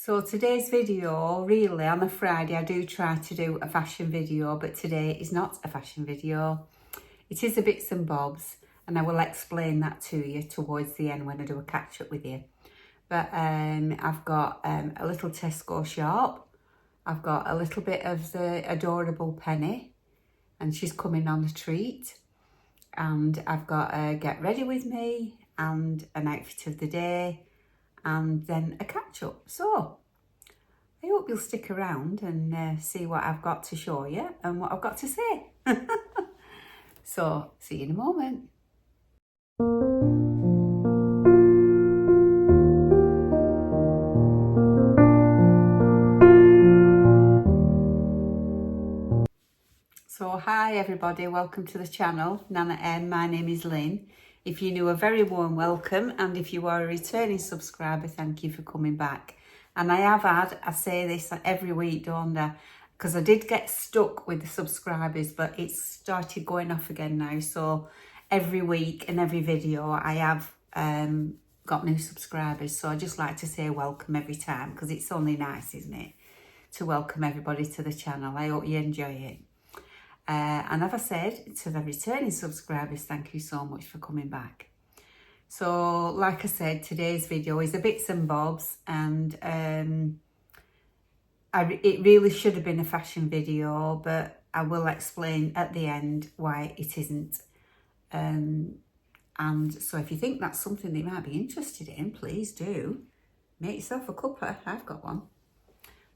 So today's video, really on a Friday, I do try to do a fashion video, but today is not a fashion video. It is a bits and bobs, and I will explain that to you towards the end when I do a catch up with you. But I've got a little Tesco shop. I've got a little bit of the adorable Penny, and she's coming on a treat. And I've got a get ready with me and an outfit of the day, and then a catch up. So I hope you'll stick around and see what I've got to show you and what I've got to say. So see you in a moment. So hi everybody, welcome to the channel, Nanna-M. My name is Lynn. If you're new, a very warm welcome, and if you are a returning subscriber, thank you for coming back. And I say this every week, don't I? Because I did get stuck with the subscribers, but it's started going off again now. So every week and every video I have got new subscribers. So I just like to say welcome every time, because it's only nice, isn't it, to welcome everybody to the channel. I hope you enjoy it. And as I said, to the returning subscribers, thank you so much for coming back. So, like I said, today's video is a bits and bobs, and it really should have been a fashion video, but I will explain at the end why it isn't. And so if you think that's something that you might be interested in, please do. Make yourself a cuppa. I've got one.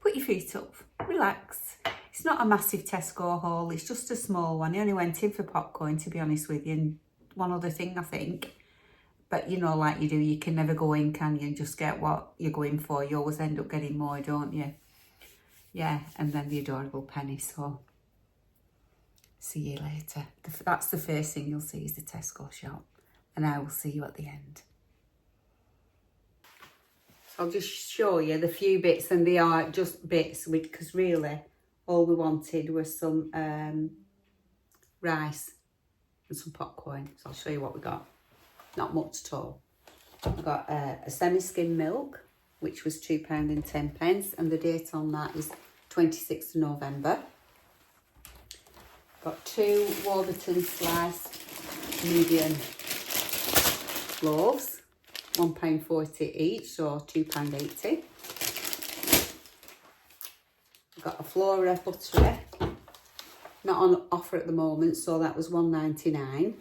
Put your feet up, relax. It's not a massive Tesco haul, it's just a small one. I only went in for popcorn, to be honest with you, and one other thing, I think. But you know, like you do, you can never go in, can you, and just get what you're going for. You always end up getting more, don't you? Yeah, and then the adorable Penny. So, see you later. That's the first thing you'll see, is the Tesco shop. And I will see you at the end. So I'll just show you the few bits, and they are just bits, because really, all we wanted was some rice and some popcorn. So I'll show you what we got. Not much at all. We got a semi-skim milk, which was £2.10, and the date on that is 26th of November. Got 2 Warburton sliced medium loaves, £1.40 each, so £2.80. Got a Flora buttery, not on offer at the moment, so that was £1.99.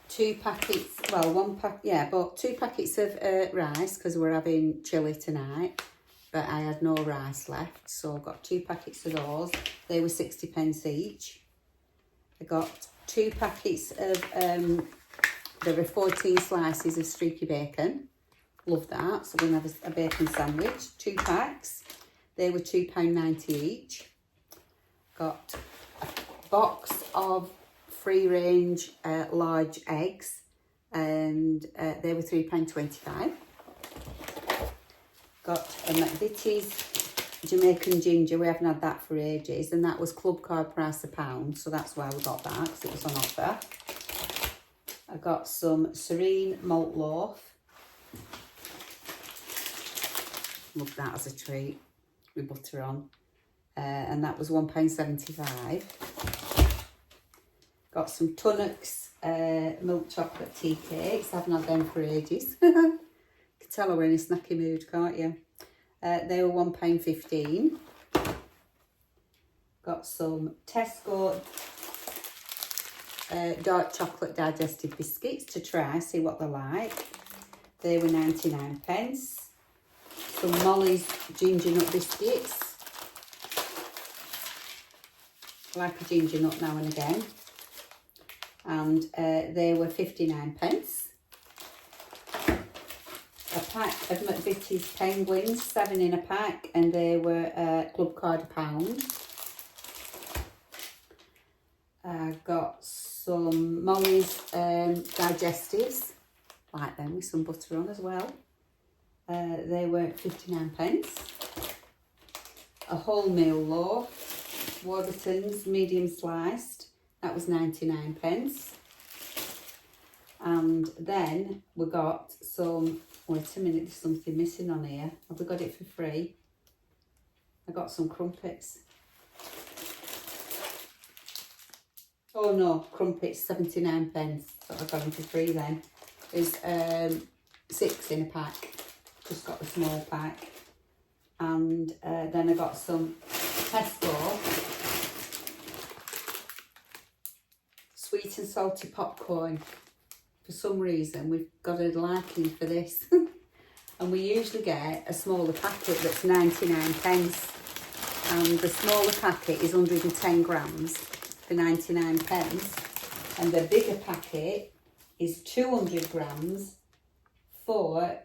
2 packets, well, bought 2 packets of rice, because we're having chilli tonight, but I had no rice left, so I got 2 packets of those. They were 60p each. I got 2 packets of there were 14 slices of streaky bacon. Love that. So we're going to have a bacon sandwich. 2 packs. They were £2.90 each. Got a box of free-range large eggs, and they were £3.25. Got a McVitie's Jamaican ginger. We haven't had that for ages, and that was club card price £1, so that's why we got that, because it was on offer. I got some Serene malt loaf. Love that as a treat, with butter on. And that was £1.75. Got some Tunnocks milk chocolate tea cakes. I haven't had them for ages. You can tell we're in a snacky mood, can't you? They were £1.15. Got some Tesco dark chocolate digestive biscuits to try, see what they're like. They were 99p. Some Molly's ginger nut biscuits. I like a ginger nut now and again. And they were 59p. A pack of McVitie's penguins, 7 in a pack, and they were club card £1. I got some Molly's digestives, like them, with some butter on as well. They were 59p. A wholemeal loaf, Warburton's medium sliced, that was 99p. And then we got some Wait a minute, there's something missing on here. Have we got it for free? I got some crumpets. Oh no, crumpets, 79 pence. So I got them for free then. There's 6 in a pack. Just got the small pack. And then I got some Tesco sweet and salty popcorn. For some reason we've got a liking for this. And we usually get a smaller packet that's 99 pence. And the smaller packet is 110 grams for 99 pence. And the bigger packet is 200 grams for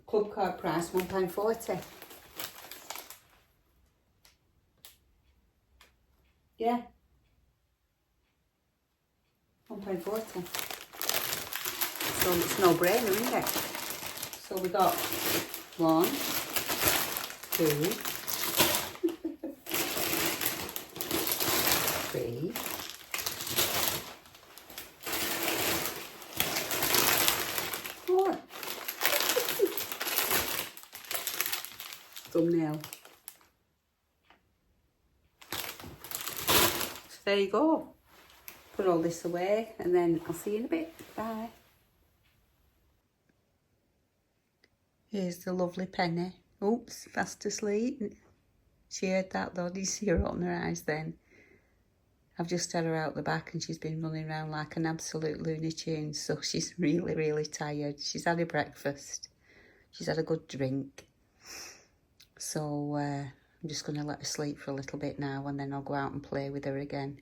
club card price £1.40. Yeah. £1.40. So it's no brainer, isn't it? So we got 1, 2, 3, 4. Thumbnail. So there you go. Put all this away and then I'll see you in a bit. Bye. Here's the lovely Penny. Oops, fast asleep. She heard that though. Did you see her on her eyes then? I've just had her out the back and she's been running around like an absolute Looney Tunes. So she's really, really tired. She's had her breakfast. She's had a good drink. So I'm just going to let her sleep for a little bit now and then I'll go out and play with her again.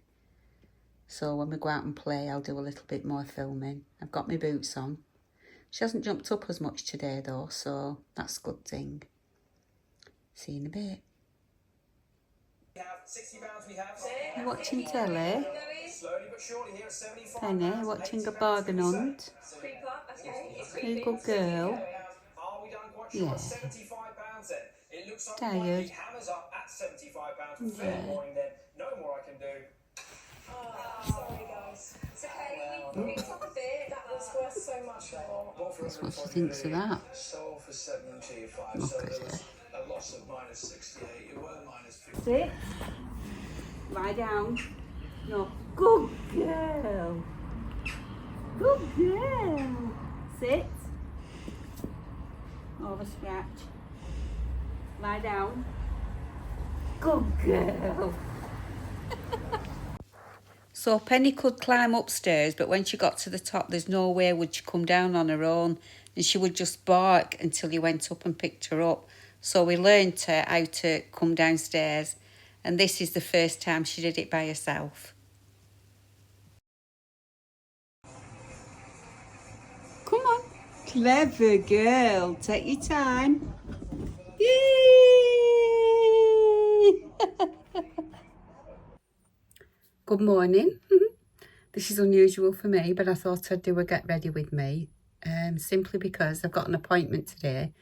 So when we go out and play, I'll do a little bit more filming. I've got my boots on. She hasn't jumped up as much today though, so that's a good thing. See you in a bit. You watching telly? Penny, watching a bargain hunt? Are you a good girl? Yeah. Tired? Yeah. Sorry guys. It's okay, we picked up a bit. That was worth so much more. That's what she thinks of that. Sold for 725. Look at her. A loss of minus 68. It was minus 50. Sit. Lie down. No. Good girl. Good girl. Sit. Over scratch. Lie down. Good girl. So Penny could climb upstairs, but when she got to the top, there's no way would she come down on her own, and she would just bark until you went up and picked her up. So we learned her how to come downstairs, and this is the first time she did it by herself. Come on, clever girl, take your time. Yay! Good morning. This is unusual for me, but I thought I'd do a get ready with me, simply because I've got an appointment today.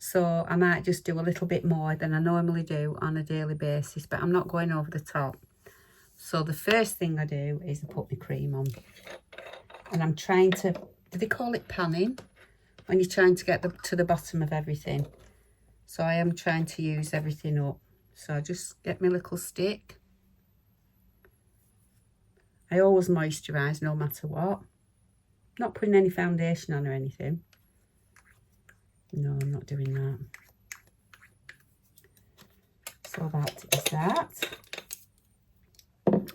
So I might just do a little bit more than I normally do on a daily basis, but I'm not going over the top. So the first thing I do is I put my cream on. And I'm trying to, do they call it panning? When you're trying to get to the bottom of everything. So I am trying to use everything up. So I just get my little stick. I always moisturise no matter what. Not putting any foundation on or anything. No, I'm not doing that. So that is that.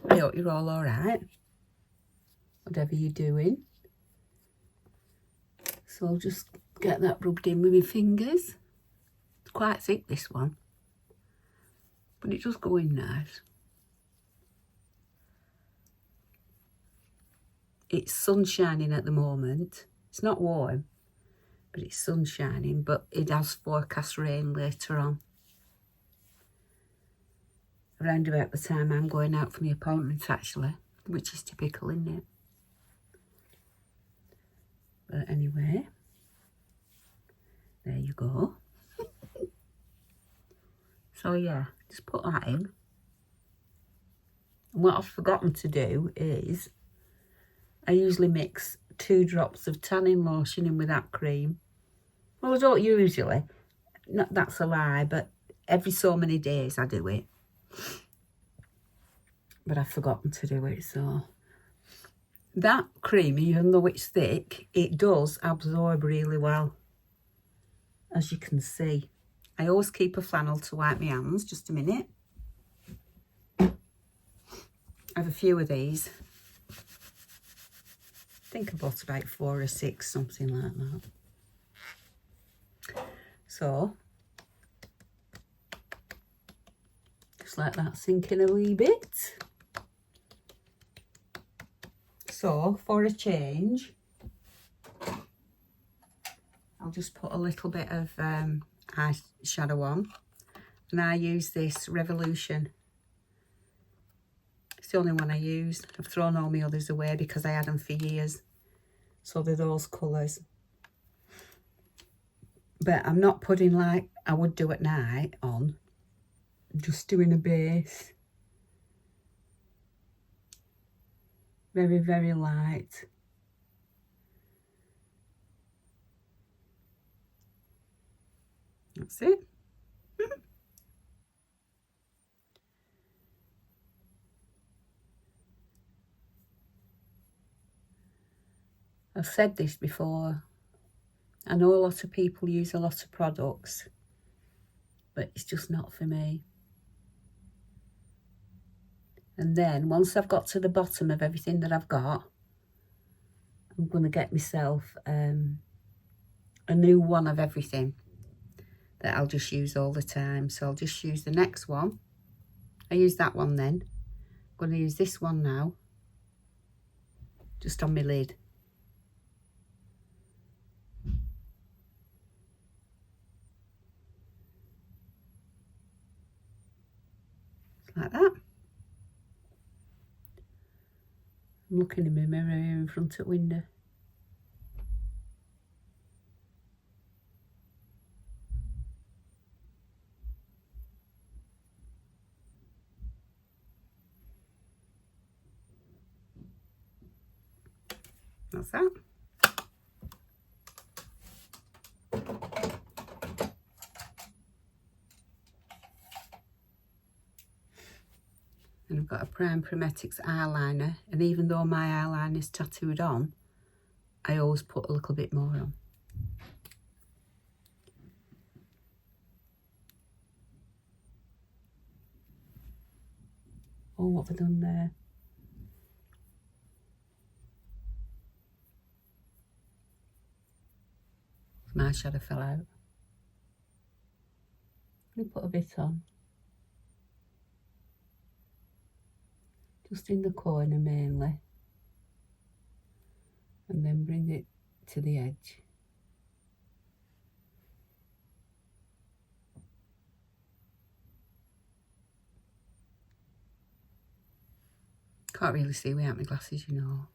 I hope you're all alright. Whatever you're doing. So I'll just get that rubbed in with my fingers. It's quite thick, this one. But it does go in nice. It's sun shining at the moment. It's not warm, but it's sun shining, but it has forecast rain later on. Around about the time I'm going out for my appointments, actually, which is typical, isn't it? But anyway, there you go. So yeah, just put that in. And what I've forgotten to do is I usually mix 2 drops of tanning lotion in with that cream Well, I don't usually. No, that's a lie, but every so many days I do it. But I've forgotten to do it, so. That cream, even though it's thick, it does absorb really well, as you can see. I always keep a flannel to wipe my hands. Just a minute. I have a few of these. I think I bought about 4 or 6, something like that. So, just let that sink in a wee bit. So, for a change, I'll just put a little bit of eyeshadow on. And I use this Revolution. It's the only one I use. I've thrown all my others away because I had them for years. So they're those colours. But I'm not putting like I would do at night on. I'm just doing a base. Very, very light. That's it. I've said this before. I know a lot of people use a lot of products, but it's just not for me. And then once I've got to the bottom of everything that I've got, I'm going to get myself a new one of everything that I'll just use all the time. So I'll just use the next one. I use that one then. I'm going to use this one now, just on my lid. Like that. I'm looking in my mirror here in front of the window. That's that. And I've got a Prime Primetics eyeliner, and even though my eyeliner is tattooed on, I always put a little bit more on. Oh, what have I done there? My shadow fell out. Let me put a bit on. Just in the corner mainly. And then bring it to the edge. Can't really see without my glasses, you know.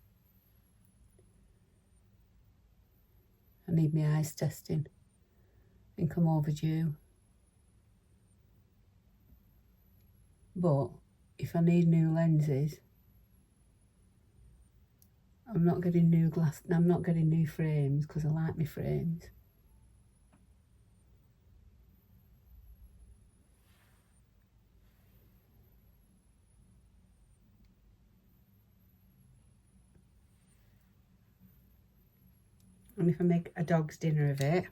I need my eyes testing. I think I'm overdue. But if I need new lenses, I'm not getting new frames because I like my frames. And if I make a dog's dinner of it,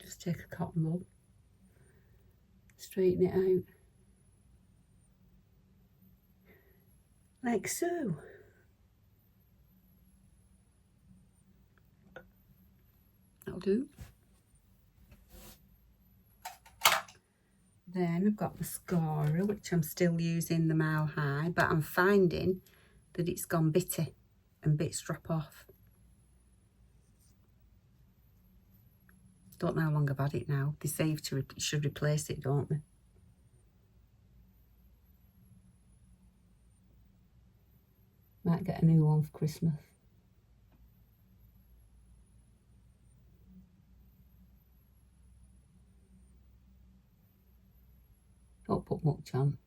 just take a cotton bud, straighten it out, like so. That'll do. Then I've got mascara, which I'm still using the Mile High, but I'm finding that it's gone bitty and bits drop off. Don't know how long I've had it now. They say should replace it, don't they? Might get a new one for Christmas. Don't put much on.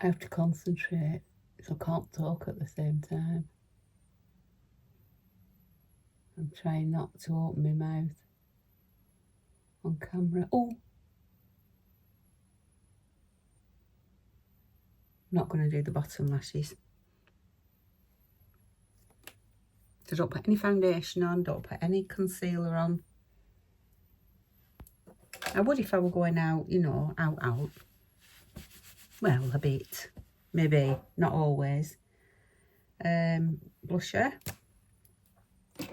I have to concentrate, so I can't talk at the same time. I'm trying not to open my mouth on camera. Oh! I'm not going to do the bottom lashes. So don't put any foundation on, don't put any concealer on. I would if I were going out, you know, out. Well, a bit. Maybe, not always. Blusher. I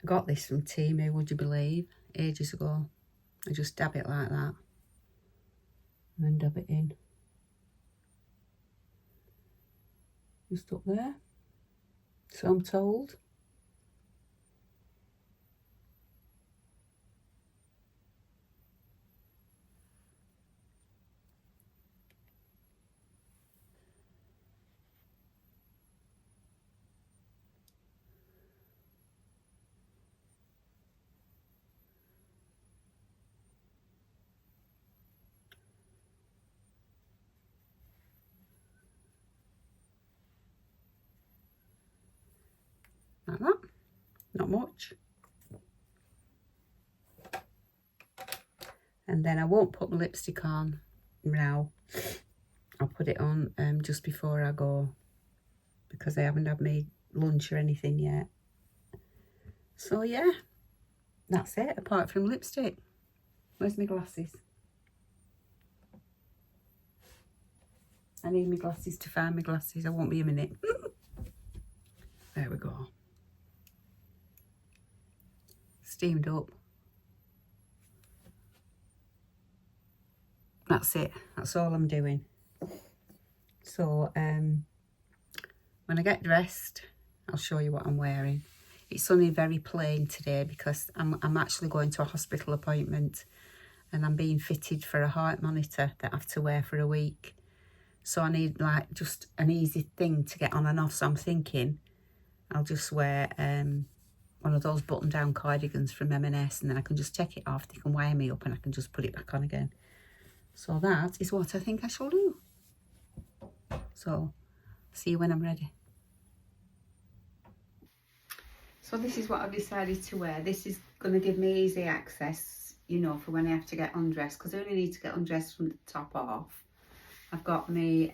got this from Temu, would you believe, ages ago. I just dab it like that. And then dab it in. Just up there. So I'm told. Like that. Not much. And then I won't put my lipstick on now. I'll put it on just before I go, because I haven't had my lunch or anything yet. So yeah, that's it, apart from lipstick. Where's my glasses? I need my glasses to find my glasses. I won't be a minute. There we go. Steamed up. That's it. That's all I'm doing. So when I get dressed, I'll show you what I'm wearing. It's only very plain today because I'm actually going to a hospital appointment and I'm being fitted for a heart monitor that I have to wear for a week. So I need like just an easy thing to get on and off. So I'm thinking I'll just wear one of those button down cardigans from M&S, and then I can just take it off. They can wire me up and I can just put it back on again. So that is what I think I shall do. So see you when I'm ready. So this is what I've decided to wear. This is going to give me easy access, you know, for when I have to get undressed, because I only need to get undressed from the top off. I've got my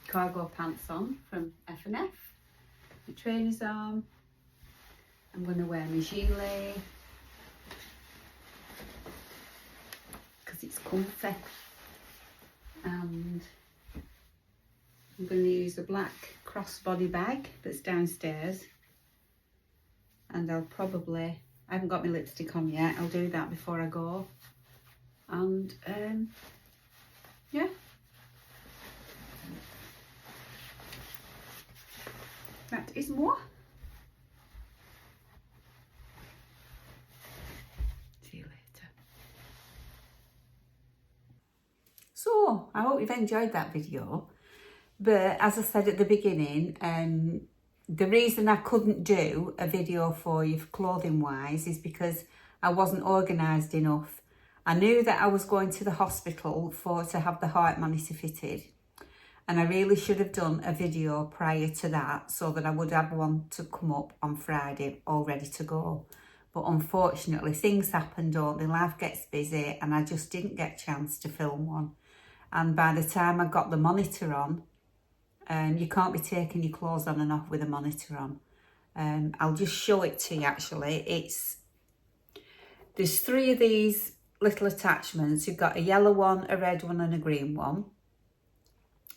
cargo pants on from F&F, my trainers on. I'm going to wear my gilet because it's comfy, and I'm going to use a black crossbody bag that's downstairs, and I haven't got my lipstick on yet, I'll do that before I go, and yeah. That is more. See you later. So, I hope you've enjoyed that video. But as I said at the beginning, the reason I couldn't do a video for you clothing wise is because I wasn't organised enough. I knew that I was going to the hospital to have the heart monitor fitted. And I really should have done a video prior to that so that I would have one to come up on Friday all ready to go. But unfortunately, things happen, don't they? Life gets busy and I just didn't get a chance to film one. And by the time I got the monitor on, you can't be taking your clothes on and off with a monitor on. I'll just show it to you actually. There's 3 of these little attachments. You've got a yellow one, a red one and a green one.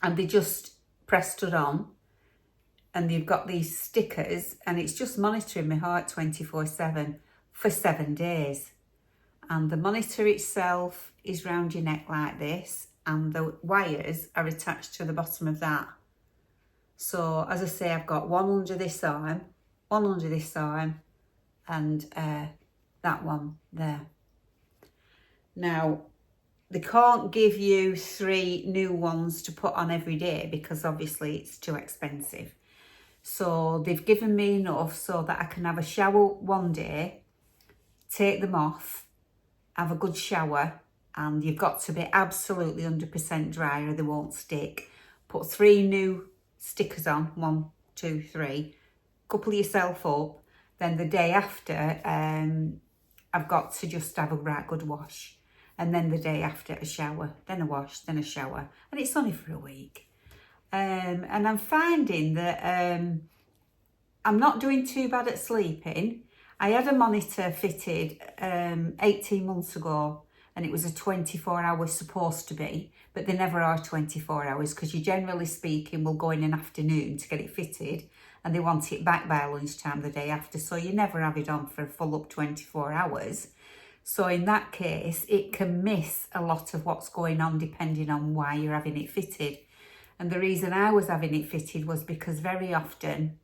And they just pressed it on, and you've got these stickers, and it's just monitoring my heart 24/7 for 7 days. And the monitor itself is round your neck like this, and the wires are attached to the bottom of that. So as I say, I've got one under this arm, one under this arm, and that one there. Now, they can't give you 3 new ones to put on every day because obviously it's too expensive. So they've given me enough so that I can have a shower one day, take them off, have a good shower, and you've got to be absolutely 100% dry or they won't stick. Put 3 new stickers on, 1, 2, 3, couple yourself up. Then the day after, I've got to just have a right good wash. And then the day after, a shower, then a wash, then a shower. And it's only for a week. And I'm finding that I'm not doing too bad at sleeping. I had a monitor fitted 18 months ago, and it was a 24 hours supposed to be, but they never are 24 hours because you generally speaking will go in an afternoon to get it fitted and they want it back by lunchtime the day after. So you never have it on for a full up 24 hours. So in that case, it can miss a lot of what's going on depending on why you're having it fitted. And the reason I was having it fitted was because very often,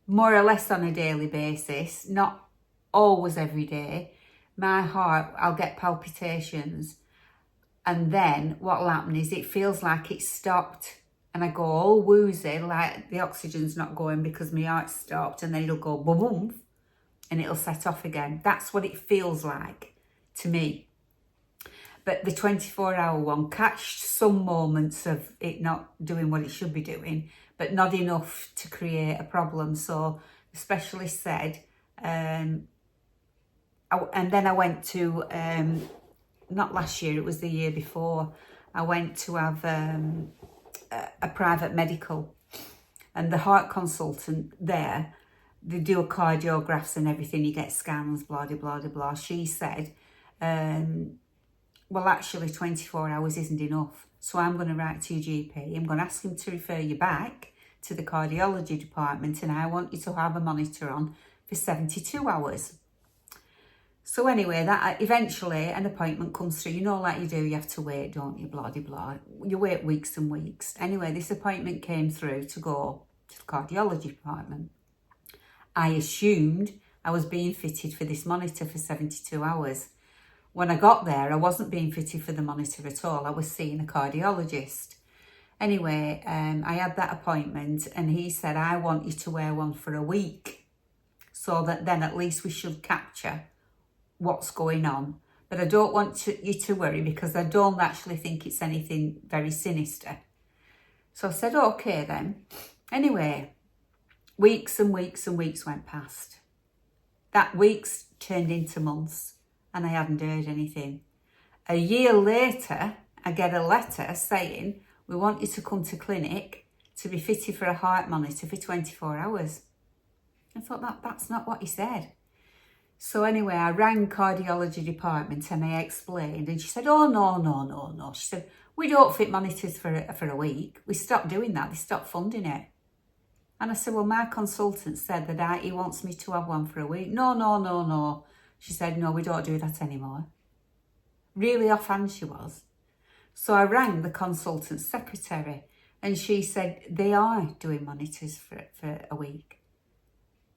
more or less on a daily basis, not always every day, my heart, I'll get palpitations. And then what'll happen is it feels like it's stopped and I go all woozy, like the oxygen's not going because my heart's stopped, and then it'll go boom, boom, and it'll set off again. That's what it feels like to me. But the 24-hour one catched some moments of it not doing what it should be doing, but not enough to create a problem. So the specialist said, and then I went to, not last year, it was the year before, I went to have a private medical, and the heart consultant there, they do a cardiographs and everything, you get scans, blah, blah, blah, blah. She said, well, actually 24 hours isn't enough. So I'm going to write to your GP. I'm going to ask him to refer you back to the cardiology department, and I want you to have a monitor on for 72 hours. So anyway, that eventually an appointment comes through. You know, like you do, you have to wait, don't you? Blah, blah, blah. You wait weeks and weeks. Anyway, this appointment came through to go to the cardiology department. I assumed I was being fitted for this monitor for 72 hours. When I got there, I wasn't being fitted for the monitor at all. I was seeing a cardiologist. Anyway, I had that appointment and he said, I want you to wear one for a week so that then at least we should capture what's going on. But I don't want you to worry because I don't actually think it's anything very sinister. So I said, okay then. Anyway, weeks and weeks and weeks went past. That weeks turned into months and I hadn't heard anything. A year later, I get a letter saying, we want you to come to clinic to be fitted for a heart monitor for 24 hours. I thought that's not what he said. So anyway, I rang cardiology department and I explained, and she said, oh, no. She said, we don't fit monitors for a week. We stopped doing that. They stopped funding it. And I said, well, my consultant said that he wants me to have one for a week. No. She said, no, we don't do that anymore. Really offhand she was. So I rang the consultant's secretary and she said, they are doing monitors for a week.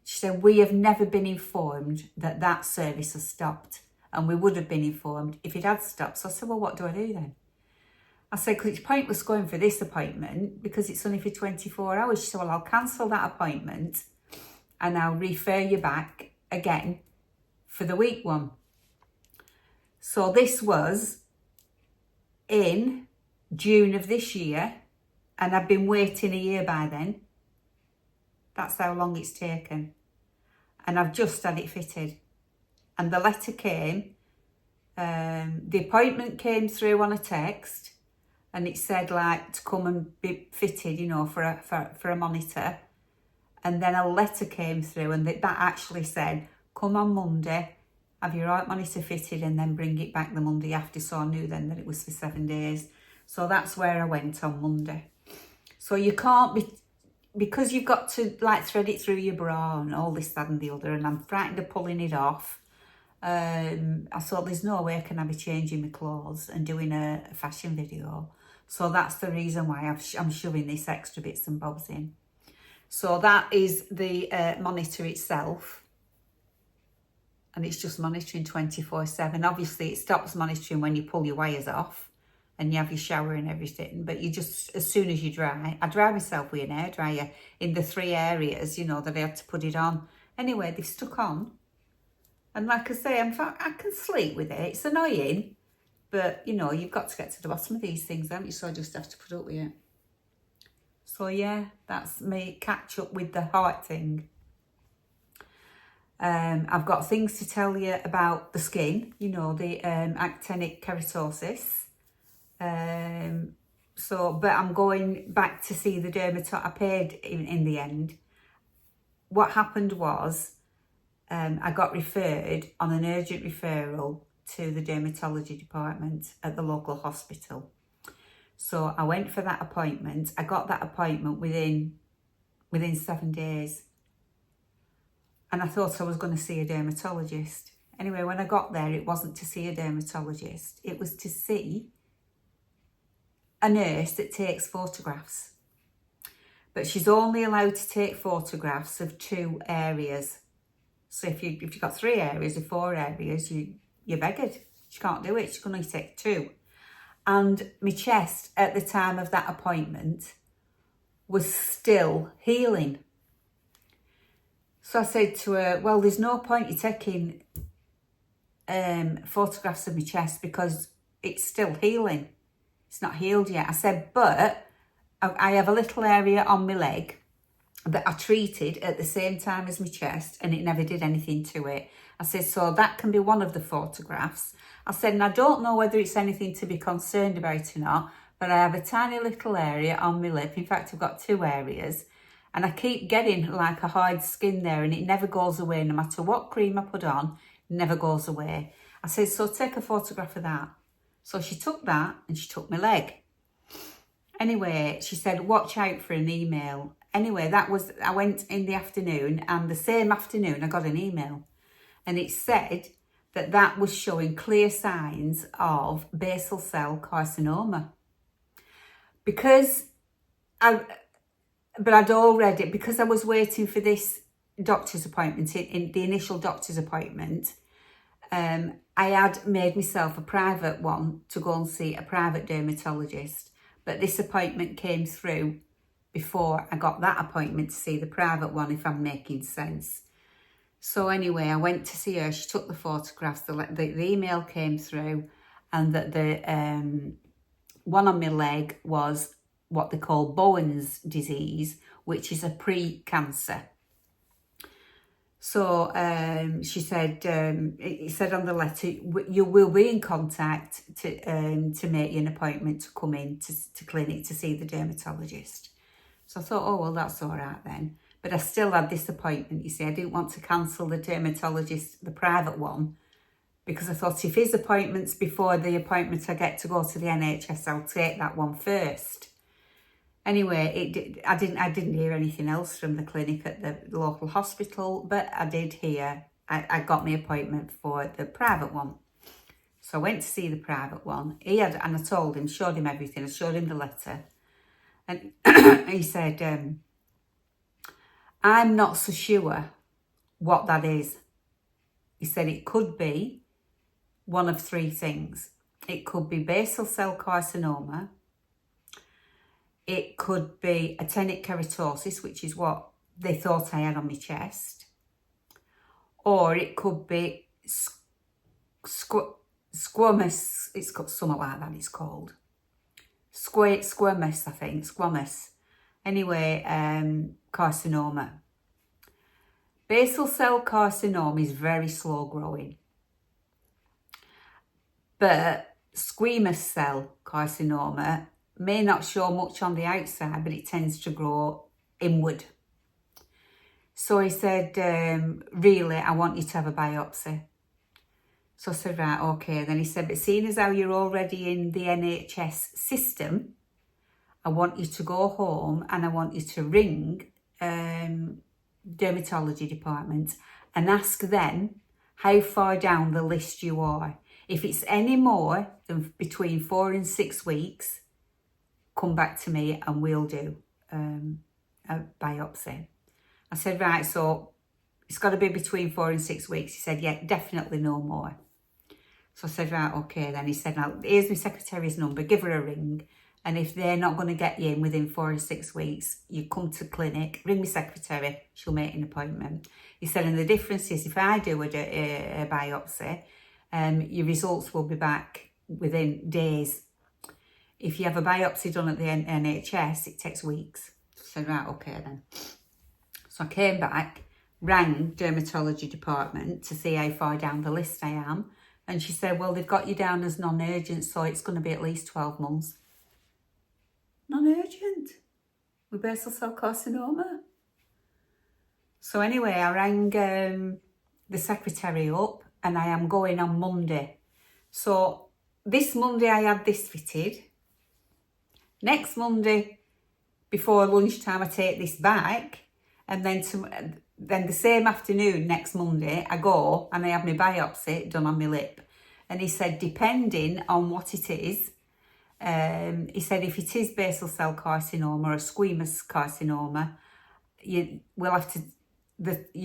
She said, we have never been informed that that service has stopped, and we would have been informed if it had stopped. So I said, well, what do I do then? I said, because it's pointless going for this appointment because it's only for 24 hours. She said, well, I'll cancel that appointment and I'll refer you back again for the week one. So this was in June of this year, and I've been waiting a year by then. That's how long it's taken. And I've just had it fitted. And the letter came, the appointment came through on a text, and it said like to come and be fitted, you know, for a monitor. And then a letter came through and that actually said, come on Monday, have your heart monitor fitted and then bring it back the Monday after. So I knew then that it was for 7 days. So that's where I went on Monday. So you can't be, because you've got to like thread it through your bra and all this, that and the other, and I'm frightened of pulling it off. I thought there's no way can I be changing my clothes and doing a fashion video. So that's the reason why I'm shoving this extra bits and bobs in. So that is the monitor itself. And it's just monitoring 24/7. Obviously it stops monitoring when you pull your wires off and you have your shower and everything. But you just, as soon as you dry, I dry myself with an hairdryer in the 3 areas, you know, that I had to put it on. Anyway, they've stuck on. And like I say, I can sleep with it. It's annoying, But, you know, you've got to get to the bottom of these things, haven't you? So I just have to put up with it. So, yeah, that's me catch up with the heart thing. I've got things to tell you about the skin, you know, the actinic keratosis. But I'm going back to see the dermatologist. I paid in the end. What happened was I got referred on an urgent referral to the dermatology department at the local hospital. So I went for that appointment. I got that appointment within 7 days. And I thought I was going to see a dermatologist. Anyway, when I got there, it wasn't to see a dermatologist. It was to see a nurse that takes photographs. But she's only allowed to take photographs of 2 areas. So if you've got 3 areas or 4 areas, you're beggared. She can't do it. She can only take 2. And my chest at the time of that appointment was still healing. So I said to her, well, there's no point you taking photographs of my chest because it's still healing. It's not healed yet. I said, but I have a little area on my leg that I treated at the same time as my chest and it never did anything to it. I said, so that can be one of the photographs. I said, and I don't know whether it's anything to be concerned about or not, but I have a tiny little area on my lip. In fact, I've got 2 areas. And I keep getting like a hard skin there and it never goes away. No matter what cream I put on, it never goes away. I said, so take a photograph of that. So she took that and she took my leg. Anyway, she said, watch out for an email. Anyway, I went in the afternoon and the same afternoon I got an email. And it said that was showing clear signs of basal cell carcinoma. But I'd already, because I was waiting for this doctor's appointment, in the initial doctor's appointment, I had made myself a private one to go and see a private dermatologist. But this appointment came through before I got that appointment to see the private one, if I'm making sense. So anyway, I went to see her. She took the photographs. The email came through, and that the one on my leg was what they call Bowen's disease, which is a pre-cancer. So she said, it said on the letter, you will be in contact to make you an appointment to come in to clinic to see the dermatologist. So I thought, oh, well, that's all right then. But I still had this appointment, you see. I didn't want to cancel the dermatologist, the private one, because I thought if his appointment's before the appointment I get to go to the NHS, I'll take that one first. Anyway, I didn't hear anything else from the clinic at the local hospital, but I did hear, I got my appointment for the private one. So I went to see the private one. And I told him, showed him everything. I showed him the letter. And he said, I'm not so sure what that is. He said it could be one of 3 things. It could be basal cell carcinoma. It could be actinic keratosis, which is what they thought I had on my chest. Or it could be squamous, it's got something like that it's called. Squamous, I think, squamous. Anyway, carcinoma. Basal cell carcinoma is very slow growing. But squamous cell carcinoma may not show much on the outside, but it tends to grow inward. So he said, really, I want you to have a biopsy. So I said, right, okay. Then he said, but seeing as how you're already in the NHS system, I want you to go home and I want you to ring dermatology department and ask them how far down the list you are. If it's any more than between 4 and 6 weeks, come back to me and we'll do a biopsy. I said, right, so it's got to be between 4 and 6 weeks. He said, yeah, definitely no more. So I said, right, okay. Then he said, now, here's my secretary's number, give her a ring. And if they're not going to get you in within 4 or 6 weeks, you come to clinic, ring my secretary, she'll make an appointment. He said, and the difference is if I do a biopsy, your results will be back within days. If you have a biopsy done at the NHS, it takes weeks. So I said, right, okay then. So I came back, rang dermatology department to see how far down the list I am. And she said, well, they've got you down as non-urgent, so it's going to be at least 12 months. Non-urgent? With basal cell carcinoma? So anyway, I rang the secretary up, and I am going on Monday. So this Monday I had this fitted. Next Monday, before lunchtime, I take this back. And then the same afternoon, next Monday, I go and I have my biopsy done on my lip. And he said, depending on what it is, he said, if it is basal cell carcinoma or squamous carcinoma, you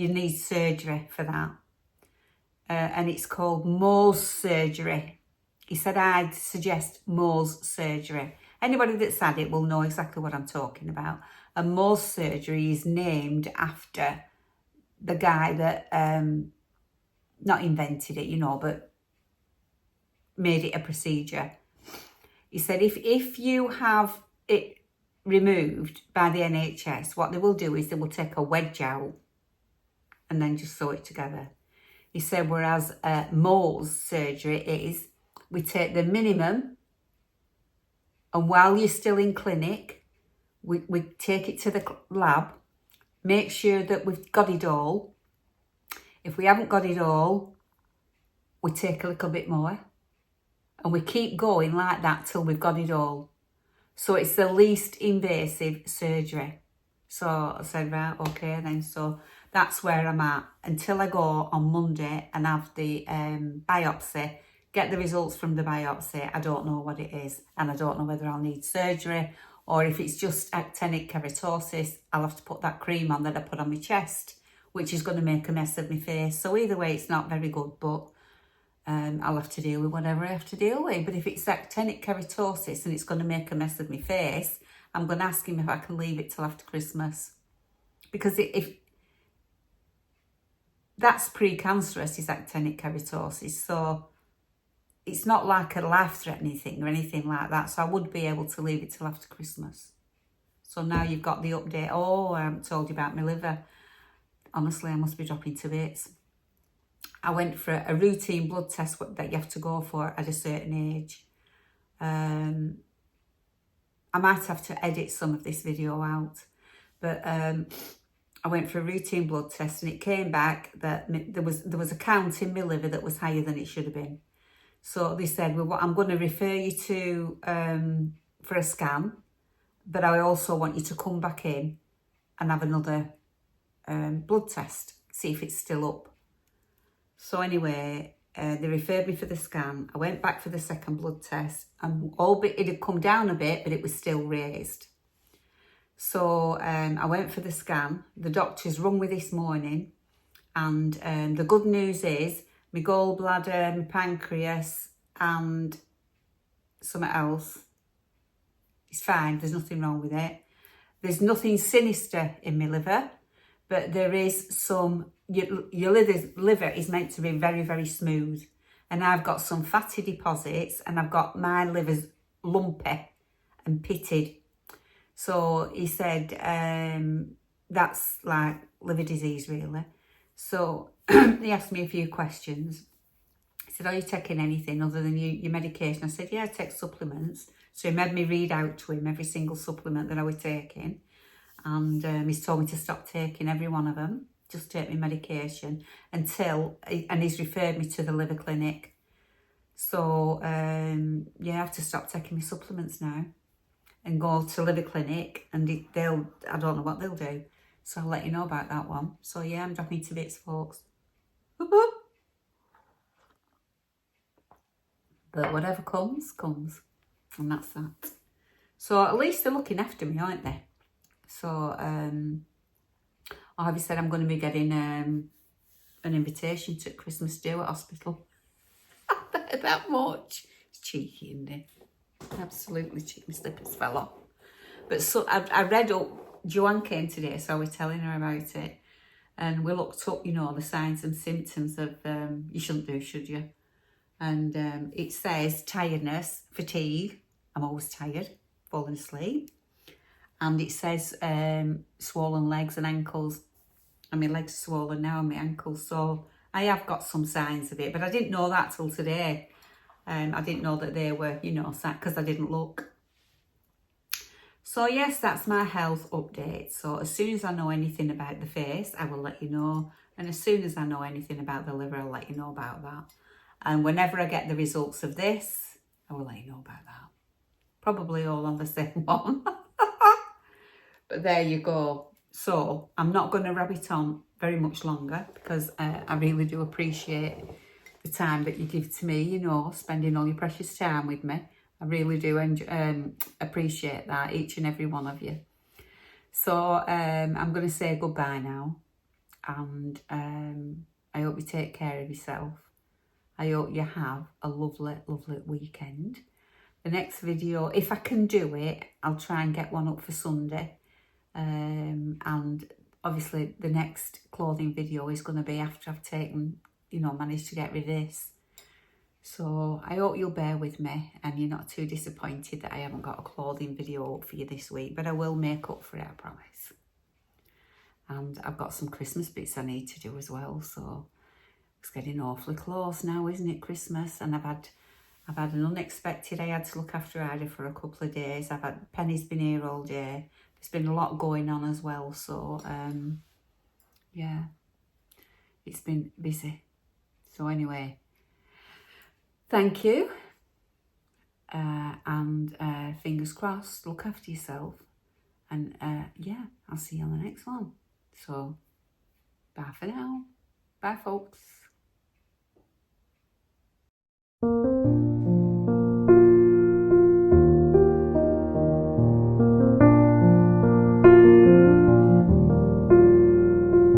need surgery for that. And it's called Mohs surgery. He said, I'd suggest Mohs surgery. Anybody that's had it will know exactly what I'm talking about. And Mohs surgery is named after the guy that, not invented it, but made it a procedure. He said, if you have it removed by the NHS, what they will do is they will take a wedge out and then just sew it together. He said, whereas Mohs surgery is, we take the minimum, and while you're still in clinic, we take it to the lab, make sure that we've got it all. If we haven't got it all, we take a little bit more. And we keep going like that till we've got it all. So it's the least invasive surgery. So I said, right, okay then. So that's where I'm at until I go on Monday and have the biopsy, get the results from the biopsy. I don't know what it is, and I don't know whether I'll need surgery, or if it's just actinic keratosis, I'll have to put that cream on that I put on my chest, which is going to make a mess of my face. So either way, it's not very good, but I'll have to deal with whatever I have to deal with. But if it's actinic keratosis and it's going to make a mess of my face, I'm going to ask him if I can leave it till after Christmas. Because if that's precancerous, is actinic keratosis, so it's not like a life-threatening thing or anything like that. So I would be able to leave it till after Christmas. So now you've got the update. Oh, I haven't told you about my liver. Honestly, I must be dropping to bits. I went for a routine blood test that you have to go for at a certain age. I might have to edit some of this video out. But I went for a routine blood test, and it came back that there was a count in my liver that was higher than it should have been. So they said, well, I'm going to refer you to for a scan, but I also want you to come back in and have another blood test, see if it's still up. So anyway, they referred me for the scan. I went back for the second blood test, and it had come down a bit, but it was still raised. So I went for the scan. The doctor's rung me this morning, and the good news is my gallbladder, my pancreas, and something else is fine. There's nothing wrong with it. There's nothing sinister in my liver, but there is some, your liver is meant to be very, very smooth. And I've got some fatty deposits, and I've got my liver's lumpy and pitted. So he said, that's like liver disease, really. So he asked me a few questions. He said, are you taking anything other than your medication? I said, yeah, I take supplements. So he made me read out to him every single supplement that I was taking. And he's told me to stop taking every one of them. Just take my medication and he's referred me to the liver clinic. So, yeah, I have to stop taking my supplements now and go to liver clinic, and I don't know what they'll do. So I'll let you know about that one. So yeah, I'm dropping to bits, folks. But whatever comes, comes. And that's that. So at least they're looking after me, aren't they? So obviously I'm going to be getting an invitation to Christmas do at hospital. That much. It's cheeky, isn't it? Absolutely cheeky. My slippers fell off. But so I read up, Joanne came today, so I was telling her about it. And we looked up, the signs and symptoms of, you shouldn't do, should you? And it says tiredness, fatigue. I'm always tired, falling asleep. And it says swollen legs and ankles. And my legs are swollen now and my ankles. So I have got some signs of it, but I didn't know that till today. I didn't know that they were, you know, because I didn't look. So yes, that's my health update. So as soon as I know anything about the face, I will let you know. And as soon as I know anything about the liver, I'll let you know about that. And whenever I get the results of this, I will let you know about that. Probably all on the same one. But there you go. So I'm not going to rabbit on very much longer because I really do appreciate the time that you give to me, you know, spending all your precious time with me. I really do appreciate that, each and every one of you. So I'm going to say goodbye now. And I hope you take care of yourself. I hope you have a lovely, lovely weekend. The next video, if I can do it, I'll try and get one up for Sunday. And obviously the next clothing video is going to be after I've taken, you know, managed to get rid of this. So I hope you'll bear with me and you're not too disappointed that I haven't got a clothing video up for you this week, but I will make up for it, I promise. And I've got some Christmas bits I need to do as well, so it's getting awfully close now, isn't it, Christmas? And I've had an unexpected, I had to look after Ida for a couple of days. Penny's been here all day. There's been a lot going on as well, so yeah, it's been busy. So anyway, thank you, and fingers crossed, look after yourself, and yeah, I'll see you on the next one. So bye for now. Bye folks.